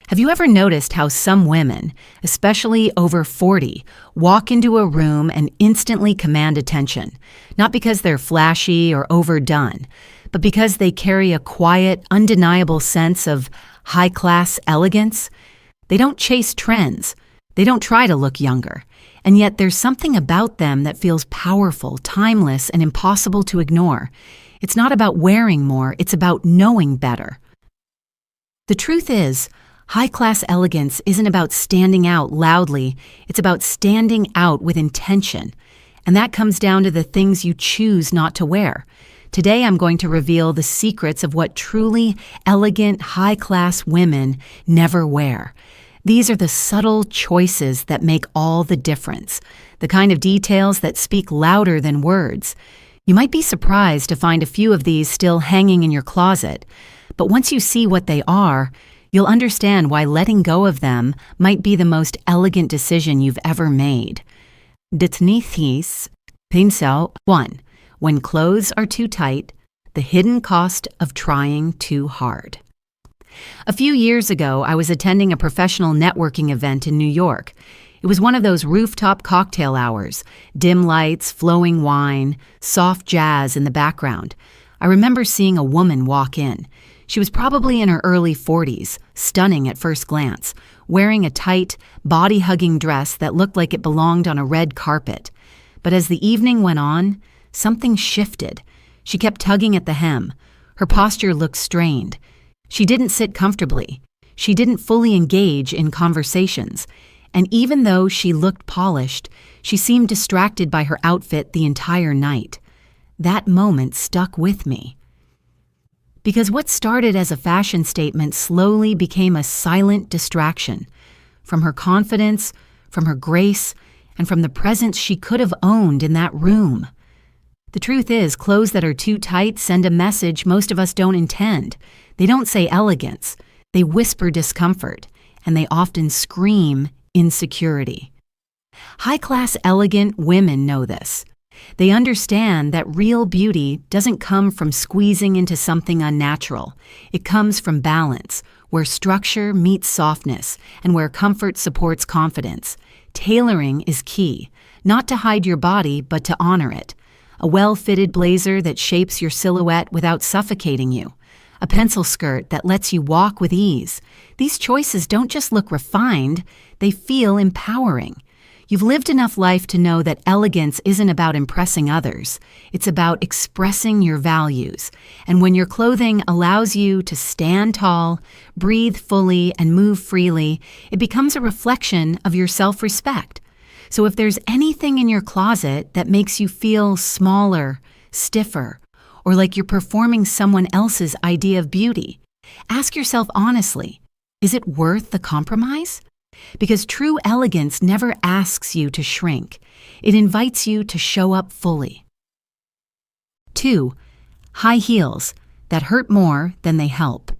Have you ever noticed how some women, especially over 40, walk into a room and instantly command attention? Not because they're flashy or overdone, but because they carry a quiet, undeniable sense of high-class elegance? They don't chase trends. They don't try to look younger. And yet there's something about them that feels powerful, timeless, and impossible to ignore. It's not about wearing more, it's about knowing better. The truth is, high-class elegance isn't about standing out loudly, it's about standing out with intention. And that comes down to the things you choose not to wear. Today I'm going to reveal the secrets of what truly elegant, high-class women never wear. These are the subtle choices that make all the difference, the kind of details that speak louder than words. You might be surprised to find a few of these still hanging in your closet, but once you see what they are, you'll understand why letting go of them might be the most elegant decision you've ever made. Détenez pincel 1. When clothes are too tight, the hidden cost of trying too hard. A few years ago, I was attending a professional networking event in New York. It was one of those rooftop cocktail hours, dim lights, flowing wine, soft jazz in the background. I remember seeing a woman walk in. She was probably in her early 40s, stunning at first glance, wearing a tight, body-hugging dress that looked like it belonged on a red carpet. But as the evening went on, something shifted. She kept tugging at the hem. Her posture looked strained. She didn't sit comfortably. She didn't fully engage in conversations. And even though she looked polished, she seemed distracted by her outfit the entire night. That moment stuck with me. Because what started as a fashion statement slowly became a silent distraction. From her confidence, from her grace, and from the presence she could have owned in that room. The truth is, clothes that are too tight send a message most of us don't intend. They don't say elegance, they whisper discomfort, and they often scream insecurity. High-class, elegant women know this. They understand that real beauty doesn't come from squeezing into something unnatural. It comes from balance, where structure meets softness, and where comfort supports confidence. Tailoring is key, not to hide your body, but to honor it. A well-fitted blazer that shapes your silhouette without suffocating you. A pencil skirt that lets you walk with ease. These choices don't just look refined, they feel empowering. You've lived enough life to know that elegance isn't about impressing others. It's about expressing your values. And when your clothing allows you to stand tall, breathe fully, and move freely, it becomes a reflection of your self-respect. So if there's anything in your closet that makes you feel smaller, stiffer, or like you're performing someone else's idea of beauty, ask yourself honestly, is it worth the compromise? Because true elegance never asks you to shrink. It invites you to show up fully. 2. High heels that hurt more than they help.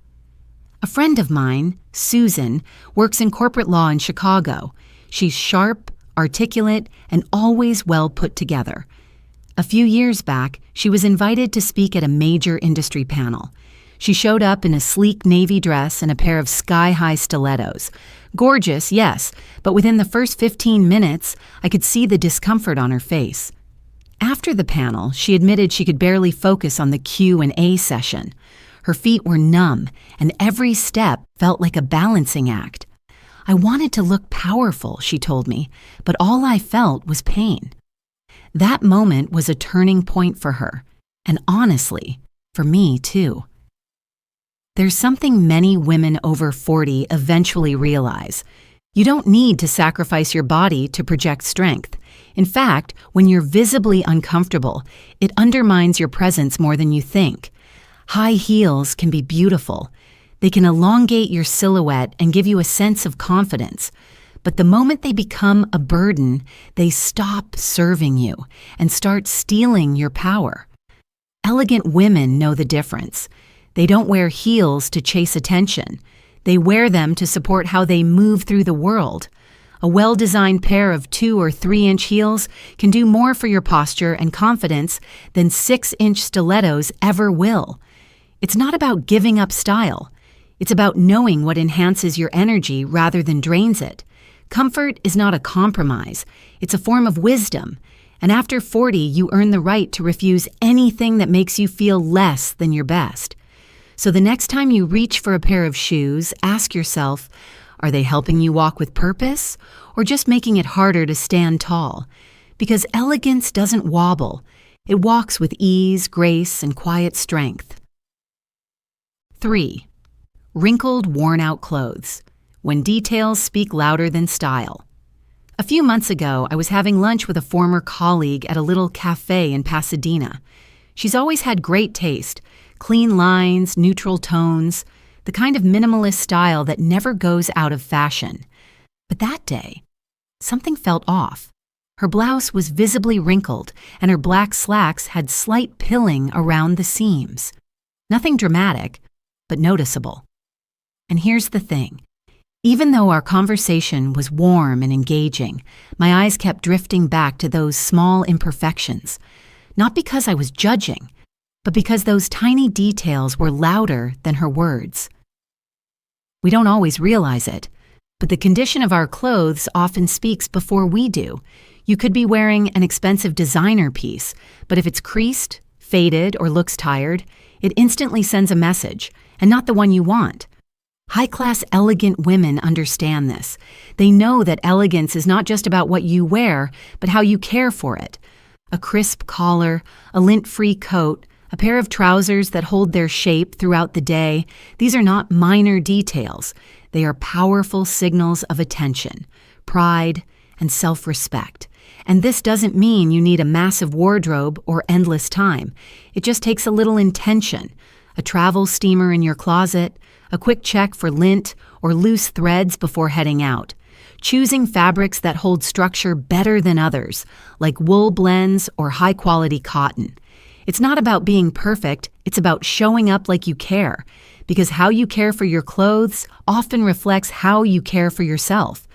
A friend of mine, Susan, works in corporate law in Chicago. She's sharp, articulate, and always well put together. A few years back, she was invited to speak at a major industry panel. She showed up in a sleek navy dress and a pair of sky-high stilettos. Gorgeous, yes, but within the first 15 minutes, I could see the discomfort on her face. After the panel, she admitted she could barely focus on the Q&A session. Her feet were numb, and every step felt like a balancing act. I wanted to look powerful, she told me, but all I felt was pain. That moment was a turning point for her, and honestly, for me too. There's something many women over 40 eventually realize. You don't need to sacrifice your body to project strength. In fact, when you're visibly uncomfortable, it undermines your presence more than you think. High heels can be beautiful. They can elongate your silhouette and give you a sense of confidence. But the moment they become a burden, they stop serving you and start stealing your power. Elegant women know the difference. They don't wear heels to chase attention. They wear them to support how they move through the world. A well-designed pair of 2 or 3-inch heels can do more for your posture and confidence than 6-inch stilettos ever will. It's not about giving up style. It's about knowing what enhances your energy rather than drains it. Comfort is not a compromise. It's a form of wisdom. And after 40, you earn the right to refuse anything that makes you feel less than your best. So the next time you reach for a pair of shoes, ask yourself, are they helping you walk with purpose or just making it harder to stand tall? Because elegance doesn't wobble. It walks with ease, grace, and quiet strength. 3. Wrinkled, worn-out clothes. When details speak louder than style. A few months ago, I was having lunch with a former colleague at a little cafe in Pasadena. She's always had great taste, clean lines, neutral tones, the kind of minimalist style that never goes out of fashion. But that day, something felt off. Her blouse was visibly wrinkled, and her black slacks had slight pilling around the seams. Nothing dramatic, but noticeable. And here's the thing. Even though our conversation was warm and engaging, my eyes kept drifting back to those small imperfections. Not because I was judging, but because those tiny details were louder than her words. We don't always realize it, but the condition of our clothes often speaks before we do. You could be wearing an expensive designer piece, but if it's creased, faded, or looks tired, it instantly sends a message, and not the one you want. High-class, elegant women understand this. They know that elegance is not just about what you wear, but how you care for it. A crisp collar, a lint-free coat, a pair of trousers that hold their shape throughout the day, these are not minor details. They are powerful signals of attention, pride, and self-respect. And this doesn't mean you need a massive wardrobe or endless time. It just takes a little intention, a travel steamer in your closet, a quick check for lint or loose threads before heading out. Choosing fabrics that hold structure better than others, like wool blends or high-quality cotton. It's not about being perfect, it's about showing up like you care, because how you care for your clothes often reflects how you care for yourself.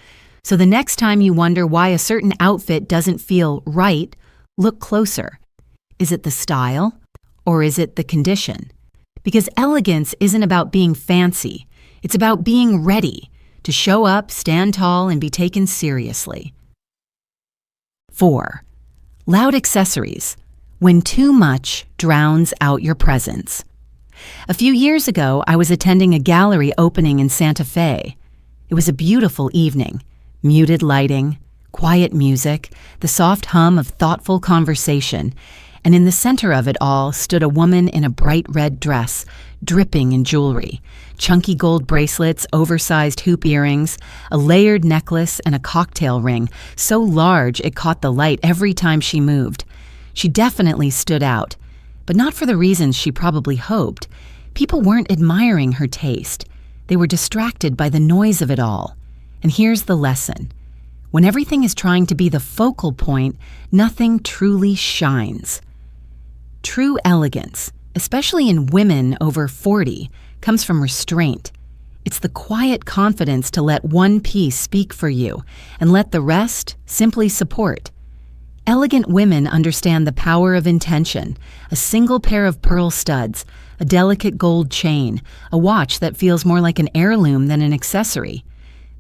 So the next time you wonder why a certain outfit doesn't feel right, look closer. Is it the style, or is it the condition? Because elegance isn't about being fancy, it's about being ready to show up, stand tall, and be taken seriously. 4. Loud accessories. When too much drowns out your presence. A few years ago, I was attending a gallery opening in Santa Fe. It was a beautiful evening. Muted lighting, quiet music, the soft hum of thoughtful conversation, and in the center of it all stood a woman in a bright red dress, dripping in jewelry, chunky gold bracelets, oversized hoop earrings, a layered necklace, and a cocktail ring, so large it caught the light every time she moved. She definitely stood out, but not for the reasons she probably hoped. People weren't admiring her taste. They were distracted by the noise of it all. And here's the lesson. When everything is trying to be the focal point, nothing truly shines. True elegance, especially in women over 40, comes from restraint. It's the quiet confidence to let one piece speak for you and let the rest simply support. Elegant women understand the power of intention, a single pair of pearl studs, a delicate gold chain, a watch that feels more like an heirloom than an accessory.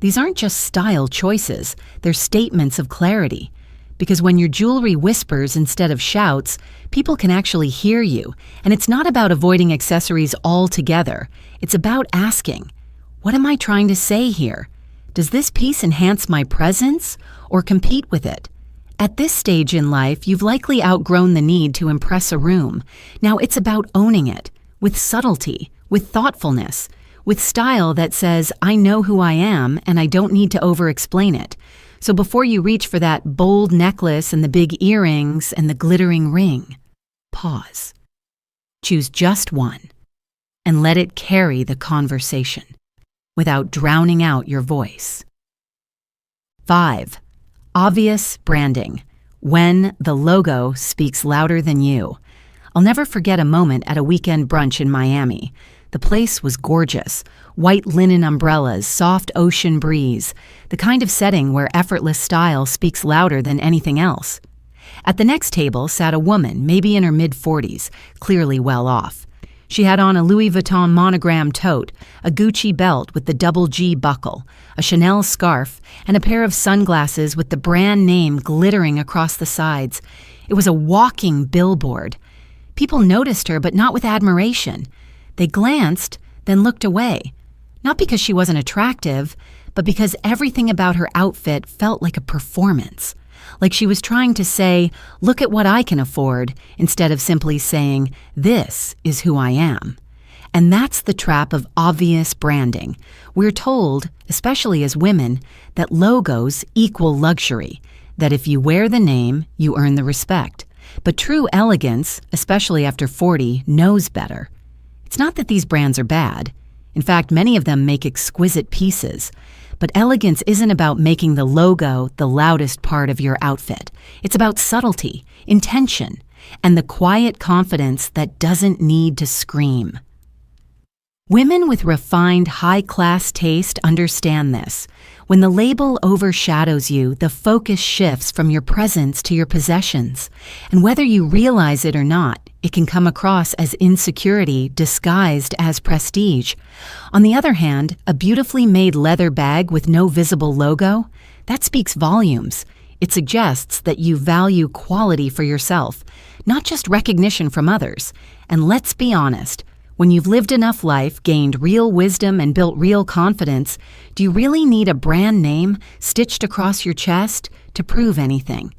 These aren't just style choices, they're statements of clarity. Because when your jewelry whispers instead of shouts, people can actually hear you. And it's not about avoiding accessories altogether. It's about asking, what am I trying to say here? Does this piece enhance my presence or compete with it? At this stage in life, you've likely outgrown the need to impress a room. Now it's about owning it, with subtlety, with thoughtfulness, with style that says, I know who I am and I don't need to over-explain it. So before you reach for that bold necklace and the big earrings and the glittering ring, pause. Choose just one and let it carry the conversation without drowning out your voice. 5. Obvious branding. When the logo speaks louder than you. I'll never forget a moment at a weekend brunch in Miami. The place was gorgeous. White linen umbrellas, soft ocean breeze, the kind of setting where effortless style speaks louder than anything else. At the next table sat a woman, maybe in her mid-40s, clearly well off. She had on a Louis Vuitton monogram tote, a Gucci belt with the double G buckle, a Chanel scarf, and a pair of sunglasses with the brand name glittering across the sides. It was a walking billboard. People noticed her, but not with admiration. They glanced, then looked away. Not because she wasn't attractive, but because everything about her outfit felt like a performance. Like she was trying to say, "Look at what I can afford," instead of simply saying, "This is who I am." And that's the trap of obvious branding. We're told, especially as women, that logos equal luxury, that if you wear the name, you earn the respect. But true elegance, especially after 40, knows better. It's not that these brands are bad. In fact, many of them make exquisite pieces. But elegance isn't about making the logo the loudest part of your outfit. It's about subtlety, intention, and the quiet confidence that doesn't need to scream. Women with refined, high-class taste understand this. When the label overshadows you, the focus shifts from your presence to your possessions. And whether you realize it or not, it can come across as insecurity disguised as prestige. On the other hand, a beautifully made leather bag with no visible logo, that speaks volumes. It suggests that you value quality for yourself, not just recognition from others. And let's be honest, when you've lived enough life, gained real wisdom, and built real confidence, do you really need a brand name stitched across your chest to prove anything?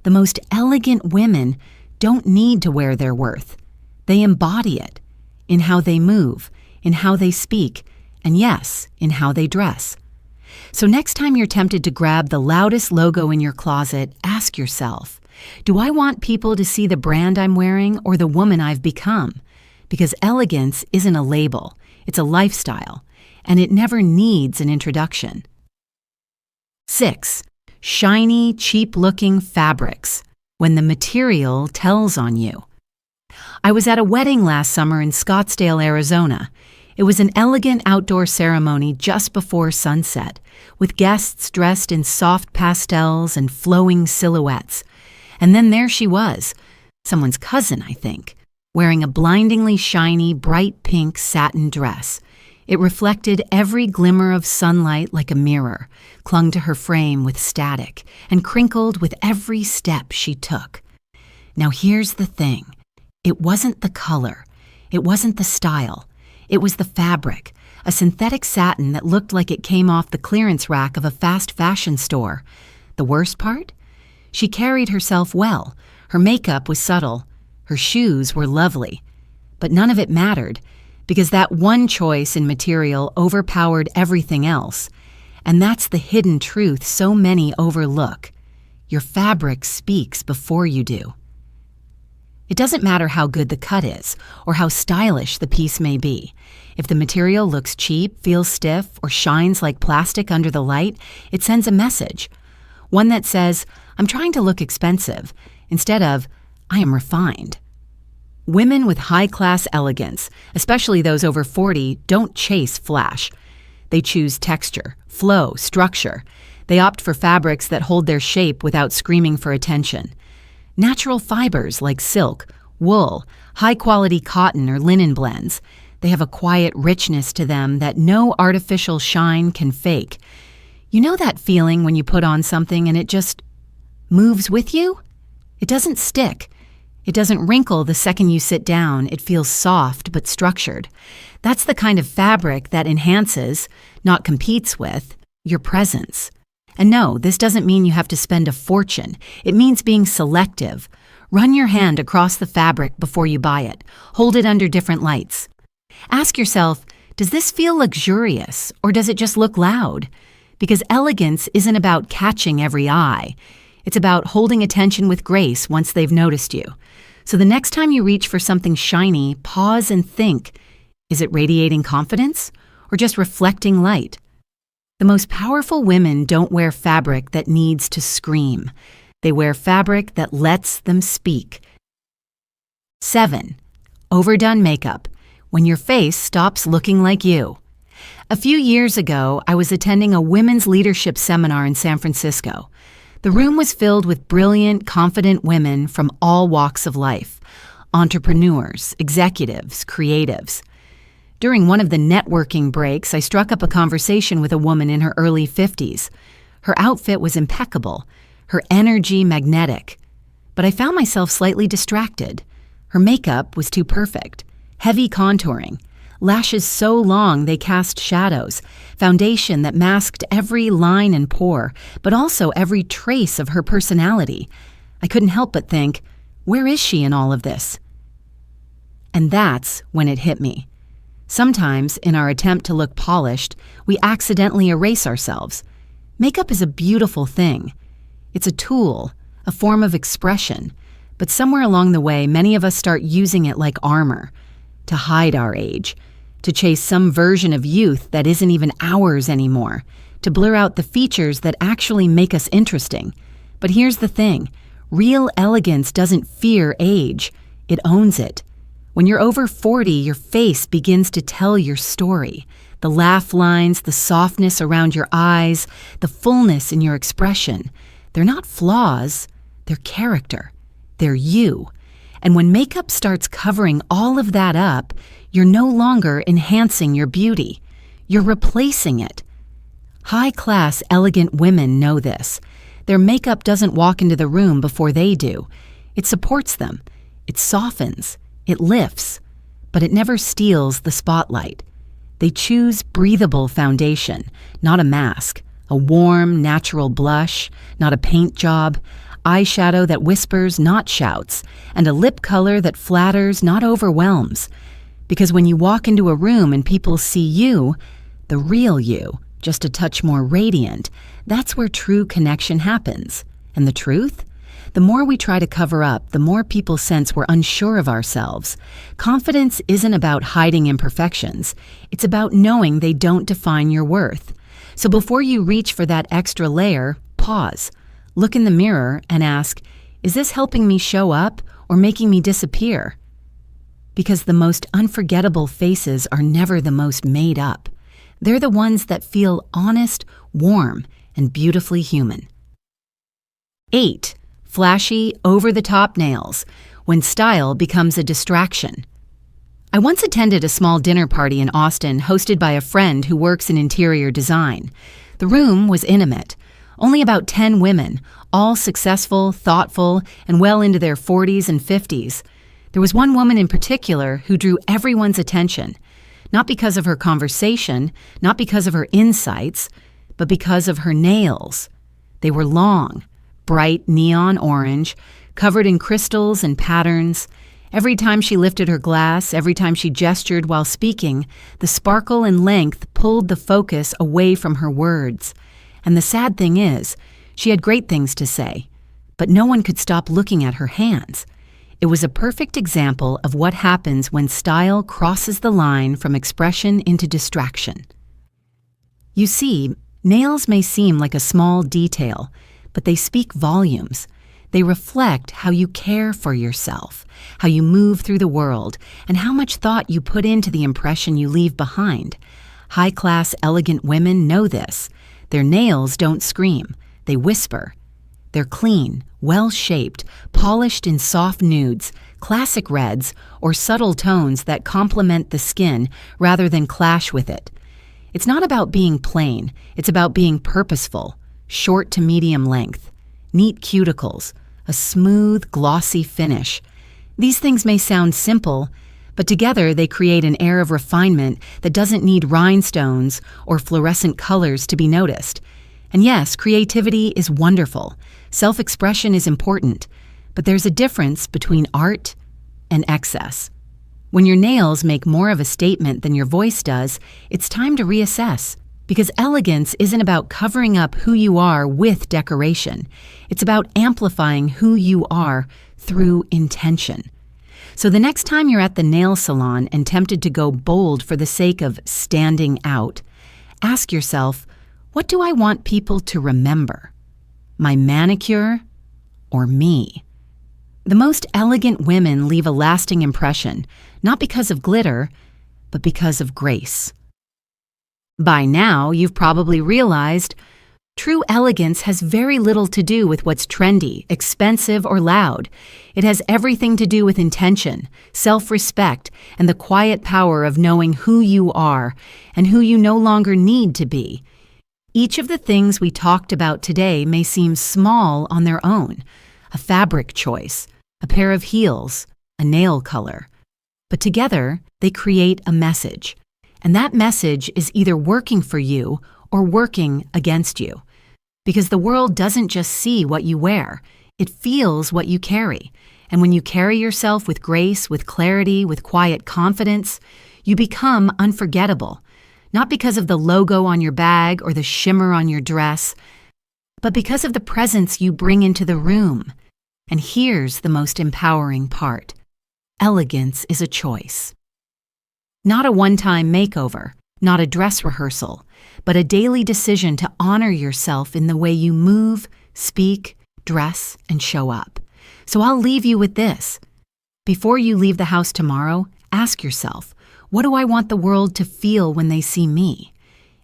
The most elegant women don't need to wear their worth. They embody it in how they move, in how they speak, and yes, in how they dress. So next time you're tempted to grab the loudest logo in your closet, ask yourself, do I want people to see the brand I'm wearing or the woman I've become? Because elegance isn't a label, it's a lifestyle, and it never needs an introduction. 6. Shiny, cheap-looking fabrics, when the material tells on you. I was at a wedding last summer in Scottsdale, Arizona. It was an elegant outdoor ceremony just before sunset, with guests dressed in soft pastels and flowing silhouettes. And then there she was, someone's cousin, I think, wearing a blindingly shiny, bright pink satin dress. It reflected every glimmer of sunlight like a mirror, clung to her frame with static, and crinkled with every step she took. Now here's the thing. It wasn't the color. It wasn't the style. It was the fabric, a synthetic satin that looked like it came off the clearance rack of a fast fashion store. The worst part? She carried herself well. Her makeup was subtle. Her shoes were lovely. But none of it mattered, because that one choice in material overpowered everything else. And that's the hidden truth so many overlook. Your fabric speaks before you do. It doesn't matter how good the cut is, or how stylish the piece may be. If the material looks cheap, feels stiff, or shines like plastic under the light, it sends a message. One that says, "I'm trying to look expensive," instead of, "I am refined." Women with high-class elegance, especially those over 40, don't chase flash. They choose texture, flow, structure. They opt for fabrics that hold their shape without screaming for attention. Natural fibers like silk, wool, high-quality cotton or linen blends. They have a quiet richness to them that no artificial shine can fake. You know that feeling when you put on something and it just moves with you? It doesn't stick. It doesn't wrinkle the second you sit down. It feels soft but structured. That's the kind of fabric that enhances, not competes with, your presence. And no, this doesn't mean you have to spend a fortune. It means being selective. Run your hand across the fabric before you buy it. Hold it under different lights. Ask yourself, does this feel luxurious or does it just look loud? Because elegance isn't about catching every eye. It's about holding attention with grace once they've noticed you. So the next time you reach for something shiny, pause and think, is it radiating confidence or just reflecting light? The most powerful women don't wear fabric that needs to scream. They wear fabric that lets them speak. 7. Overdone makeup, when your face stops looking like you. A few years ago, I was attending a women's leadership seminar in San Francisco. The room was filled with brilliant, confident women from all walks of life. entrepreneurs, executives, creatives. During one of the networking breaks, I struck up a conversation with a woman in her early 50s. Her outfit was impeccable, her energy magnetic. But I found myself slightly distracted. Her makeup was too perfect, heavy contouring, lashes so long they cast shadows, foundation that masked every line and pore, but also every trace of her personality. I couldn't help but think, where is she in all of this? And that's when it hit me. Sometimes, in our attempt to look polished, we accidentally erase ourselves. Makeup is a beautiful thing. It's a tool, a form of expression, but somewhere along the way, many of us start using it like armor, to hide our age, to chase some version of youth that isn't even ours anymore, to blur out the features that actually make us interesting. But here's the thing, real elegance doesn't fear age, it owns it. When you're over 40, your face begins to tell your story. The laugh lines, the softness around your eyes, the fullness in your expression. They're not flaws, they're character. They're you. And when makeup starts covering all of that up, you're no longer enhancing your beauty. You're replacing it. High-class, elegant women know this. Their makeup doesn't walk into the room before they do. It supports them. It softens. It lifts. But it never steals the spotlight. They choose breathable foundation, not a mask. A warm, natural blush, not a paint job. Eyeshadow that whispers, not shouts. And a lip color that flatters, not overwhelms. Because when you walk into a room and people see you, the real you, just a touch more radiant, that's where true connection happens. And the truth? The more we try to cover up, the more people sense we're unsure of ourselves. Confidence isn't about hiding imperfections. It's about knowing they don't define your worth. So before you reach for that extra layer, pause. Look in the mirror and ask, is this helping me show up or making me disappear? Because the most unforgettable faces are never the most made up. They're the ones that feel honest, warm, and beautifully human. 8. Flashy, over-the-top nails, when style becomes a distraction. I once attended a small dinner party in Austin hosted by a friend who works in interior design. The room was intimate. Only about 10 women, all successful, thoughtful, and well into their 40s and 50s. There was one woman in particular who drew everyone's attention, not because of her conversation, not because of her insights, but because of her nails. They were long, bright neon orange, covered in crystals and patterns. Every time she lifted her glass, every time she gestured while speaking, the sparkle and length pulled the focus away from her words. And the sad thing is, she had great things to say, but no one could stop looking at her hands. It was a perfect example of what happens when style crosses the line from expression into distraction. You see, nails may seem like a small detail, but they speak volumes. They reflect how you care for yourself, how you move through the world, and how much thought you put into the impression you leave behind. High-class, elegant women know this. Their nails don't scream, they whisper. They're clean, well-shaped, polished in soft nudes, classic reds, or subtle tones that complement the skin rather than clash with it. It's not about being plain, it's about being purposeful, short to medium length, neat cuticles, a smooth, glossy finish. These things may sound simple, but together they create an air of refinement that doesn't need rhinestones or fluorescent colors to be noticed. And yes, creativity is wonderful. Self-expression is important, but there's a difference between art and excess. When your nails make more of a statement than your voice does, it's time to reassess. Because elegance isn't about covering up who you are with decoration. It's about amplifying who you are through intention. So the next time you're at the nail salon and tempted to go bold for the sake of standing out, ask yourself, what do I want people to remember? My manicure or me? The most elegant women leave a lasting impression, not because of glitter, but because of grace. By now, you've probably realized True elegance has very little to do with what's trendy, expensive, or loud. It has everything to do with intention, self-respect, and the quiet power of knowing who you are and who you no longer need to be. Each of the things we talked about today may seem small on their own: a fabric choice, a pair of heels, a nail color. But together, they create a message. And that message is either working for you or working against you. Because the world doesn't just see what you wear, it feels what you carry. And when you carry yourself with grace, with clarity, with quiet confidence, you become unforgettable. Not because of the logo on your bag or the shimmer on your dress, but because of the presence you bring into the room. And here's the most empowering part: elegance is a choice. Not a one-time makeover, not a dress rehearsal, but a daily decision to honor yourself in the way you move, speak, dress, and show up. So I'll leave you with this. Before you leave the house tomorrow, ask yourself, what do I want the world to feel when they see me?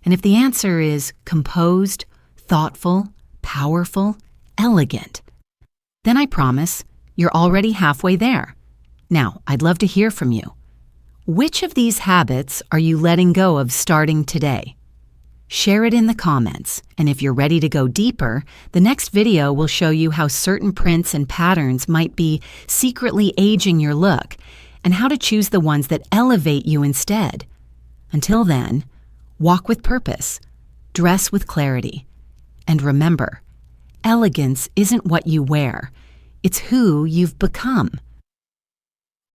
And if the answer is composed, thoughtful, powerful, elegant, then I promise you're already halfway there. Now, I'd love to hear from you. Which of these habits are you letting go of starting today? Share it in the comments, and if you're ready to go deeper, the next video will show you how certain prints and patterns might be secretly aging your look, and how to choose the ones that elevate you instead. Until then, walk with purpose, dress with clarity, and remember, elegance isn't what you wear, it's who you've become.